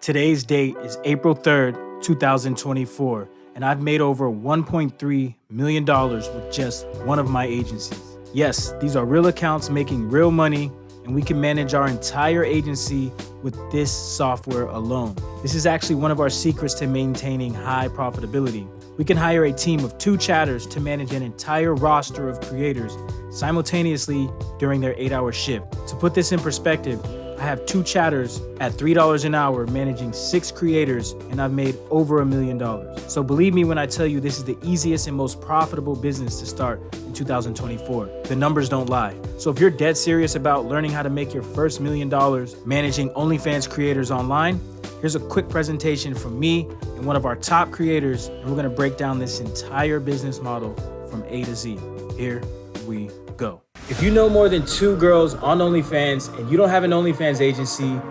Today's date is April 3rd, 2024, and I've made over $1.3 million with just one of my agencies. Yes, these are real accounts making real money, and we can manage our entire agency with this software alone. This is actually one of our secrets to maintaining high profitability. We can hire a team of 2 chatters to manage an entire roster of creators simultaneously during their 8-hour shift. To put this in perspective, I have 2 chatters at $3 an hour managing 6 creators, and I've made over $1 million. So believe me when I tell you this is the easiest and most profitable business to start in 2024. The numbers don't lie. So if you're dead serious about learning how to make your first $1 million managing OnlyFans creators online, here's a quick presentation from me and one of our top creators, and we're gonna break down this entire business model from A to Z. Here we go. If you know more than 2 girls on OnlyFans and you don't have an OnlyFans agency,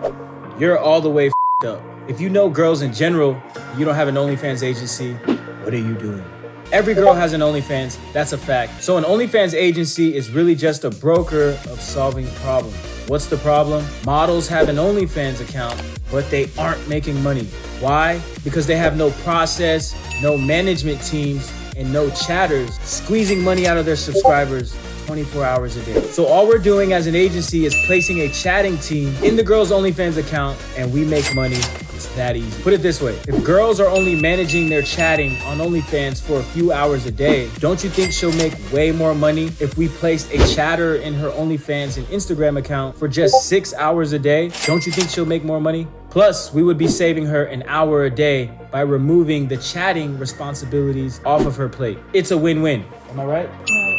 you're all the way f***ed up. If you know girls in general and you don't have an OnlyFans agency, what are you doing? Every girl has an OnlyFans, that's a fact. So an OnlyFans agency is really just a broker of solving problems. What's the problem? Models have an OnlyFans account, but they aren't making money. Why? Because they have no process, no management teams, and no chatters squeezing money out of their subscribers 24 hours a day. So all we're doing as an agency is placing a chatting team in the girl's OnlyFans account, and we make money. It's that easy. Put it this way, if girls are only managing their chatting on OnlyFans for a few hours a day, don't you think she'll make way more money if we placed a chatter in her OnlyFans and Instagram account for just 6 hours a day? Don't you think she'll make more money? Plus, we would be saving her an hour a day by removing the chatting responsibilities off of her plate. It's a win-win. Am I right?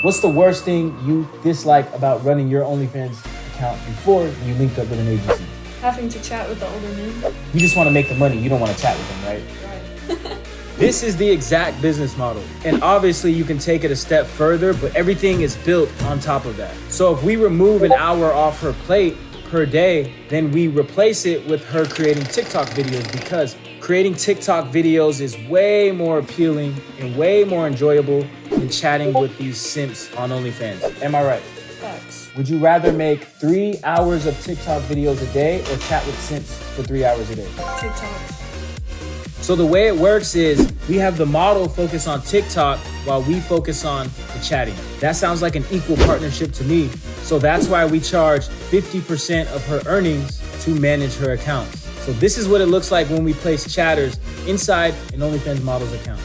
What's the worst thing you dislike about running your OnlyFans account before you linked up with an agency? Having to chat with the older men. You just want to make the money. You don't want to chat with them, right? Right. This is the exact business model. And obviously you can take it a step further, but everything is built on top of that. So if we remove an hour off her plate per day, then we replace it with her creating TikTok videos, because creating TikTok videos is way more appealing and way more enjoyable than chatting with these simps on OnlyFans. Am I right? Facts. Would you rather make 3 hours of TikTok videos a day or chat with simps for 3 hours a day? TikToks. So the way it works is we have the model focus on TikTok while we focus on the chatting. That sounds like an equal partnership to me. So that's why we charge 50% of her earnings to manage her accounts. So this is what it looks like when we place chatters inside an OnlyFans model's account.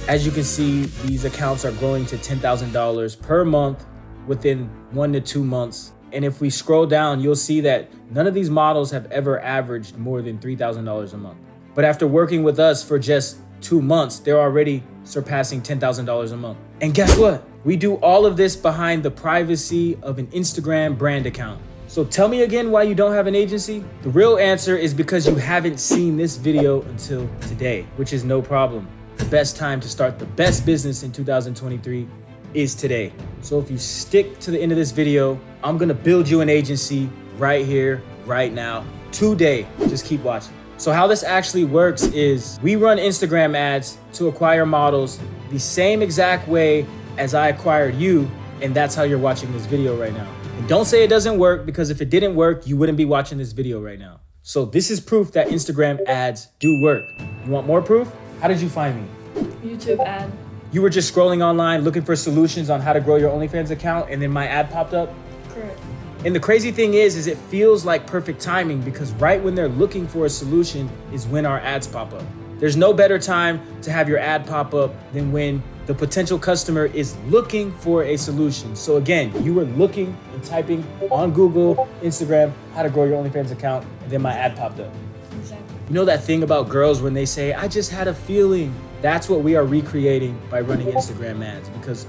As you can see, these accounts are growing to $10,000 per month within 1 to 2 months. And if we scroll down, you'll see that none of these models have ever averaged more than $3,000 a month. But after working with us for just 2 months, they're already surpassing $10,000 a month. And guess what? We do all of this behind the privacy of an Instagram brand account. So tell me again why you don't have an agency? The real answer is because you haven't seen this video until today, which is no problem. The best time to start the best business in 2023 is today. So if you stick to the end of this video, I'm gonna build you an agency right here, right now, today. Just keep watching. So how this actually works is we run Instagram ads to acquire models the same exact way as I acquired you, and that's how you're watching this video right now. And don't say it doesn't work, because if it didn't work, you wouldn't be watching this video right now. So this is proof that Instagram ads do work. You want more proof? How did you find me? YouTube ad. You were just scrolling online looking for solutions on how to grow your OnlyFans account, and then my ad popped up? Correct. And the crazy thing is it feels like perfect timing, because right when they're looking for a solution is when our ads pop up. There's no better time to have your ad pop up than when the potential customer is looking for a solution. So again, you were looking and typing on Google, Instagram, how to grow your OnlyFans account, and then my ad popped up. Exactly. You know that thing about girls when they say, I just had a feeling? That's what we are recreating by running Instagram ads, because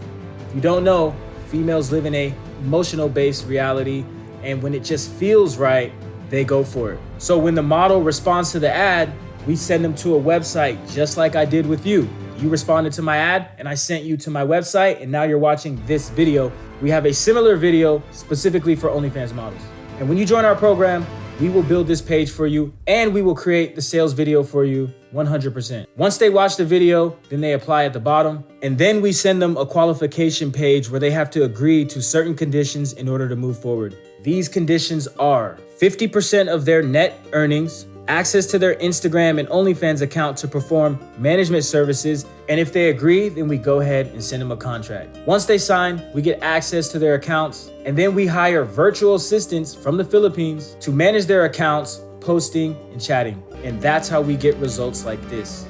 if you don't know, females live in a emotional-based reality, and when it just feels right, they go for it. So when the model responds to the ad, we send them to a website just like I did with you. You responded to my ad and I sent you to my website, and now you're watching this video. We have a similar video specifically for OnlyFans models. And when you join our program, we will build this page for you, and we will create the sales video for you 100%. Once they watch the video, then they apply at the bottom, and then we send them a qualification page where they have to agree to certain conditions in order to move forward. These conditions are 50% of their net earnings, access to their Instagram and OnlyFans account to perform management services, and if they agree, then we go ahead and send them a contract. Once they sign, we get access to their accounts, and then we hire virtual assistants from the Philippines to manage their accounts, posting, and chatting. And that's how we get results like this.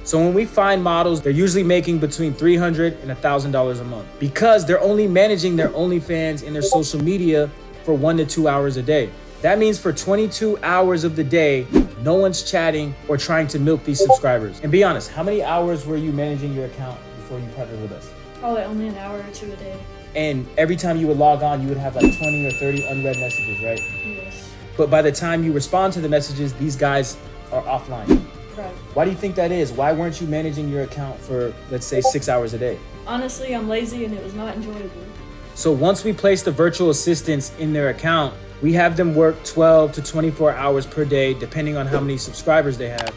So when we find models, they're usually making between $300 and $1,000 a month because they're only managing their OnlyFans and their social media for 1 to 2 hours a day. That means for 22 hours of the day, no one's chatting or trying to milk these subscribers. And be honest, how many hours were you managing your account before you partnered with us? Probably only an hour or two a day. And every time you would log on, you would have like 20 or 30 unread messages, right? Yes. But by the time you respond to the messages, these guys are offline. Right. Why do you think that is? Why weren't you managing your account for, let's say, 6 hours a day? Honestly, I'm lazy and it was not enjoyable. So once we place the virtual assistants in their account, we have them work 12 to 24 hours per day, depending on how many subscribers they have.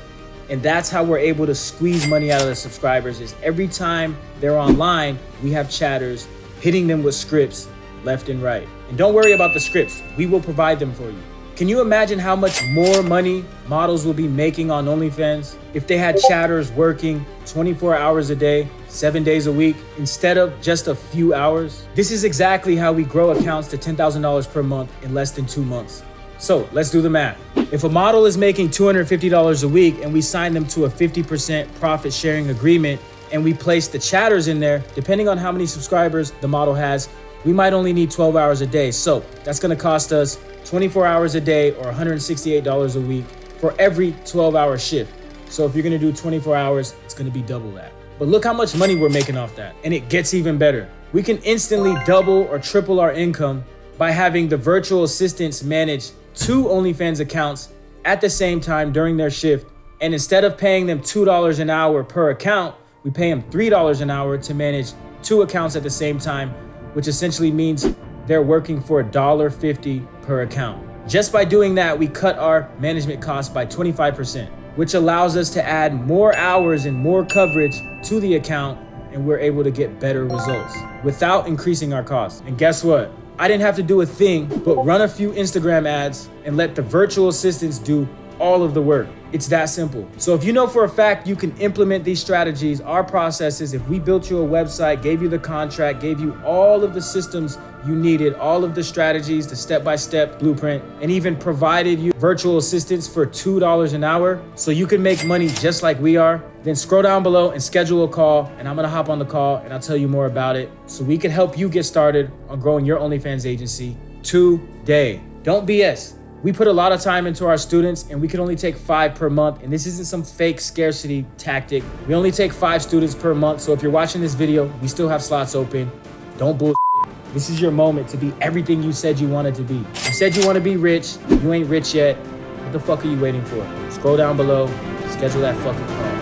And that's how we're able to squeeze money out of the subscribers, is every time they're online, we have chatters hitting them with scripts left and right. And don't worry about the scripts. We will provide them for you. Can you imagine how much more money models will be making on OnlyFans if they had chatters working 24 hours a day, 7 days a week, instead of just a few hours? This is exactly how we grow accounts to $10,000 per month in less than 2 months. So let's do the math. If a model is making $250 a week and we sign them to a 50% profit sharing agreement and we place the chatters in there, depending on how many subscribers the model has, we might only need 12 hours a day. So that's gonna cost us 24 hours a day or $168 a week for every 12-hour shift. So if you're gonna do 24 hours, it's gonna be double that. But look how much money we're making off that. And it gets even better. We can instantly double or triple our income by having the virtual assistants manage 2 OnlyFans accounts at the same time during their shift. And instead of paying them $2 an hour per account, we pay them $3 an hour to manage 2 accounts at the same time, which essentially means they're working for $1.50 per account. Just by doing that, we cut our management costs by 25%, which allows us to add more hours and more coverage to the account, and we're able to get better results without increasing our costs. And guess what? I didn't have to do a thing but run a few Instagram ads and let the virtual assistants do all of the work. It's that simple. So if you know for a fact you can implement these strategies, our processes, if we built you a website, gave you the contract, gave you all of the systems you needed, all of the strategies, the step-by-step blueprint, and even provided you virtual assistants for $2 an hour so you can make money just like we are, then scroll down below and schedule a call, and I'm gonna hop on the call and I'll tell you more about it so we can help you get started on growing your OnlyFans agency today. Don't BS. We put a lot of time into our students and we can only take 5 per month. And this isn't some fake scarcity tactic. We only take 5 students per month. So if you're watching this video, we still have slots open. Don't bullshit. This is your moment to be everything you said you wanted to be. You said you want to be rich. You ain't rich yet. What the fuck are you waiting for? Scroll down below. Schedule that fucking call.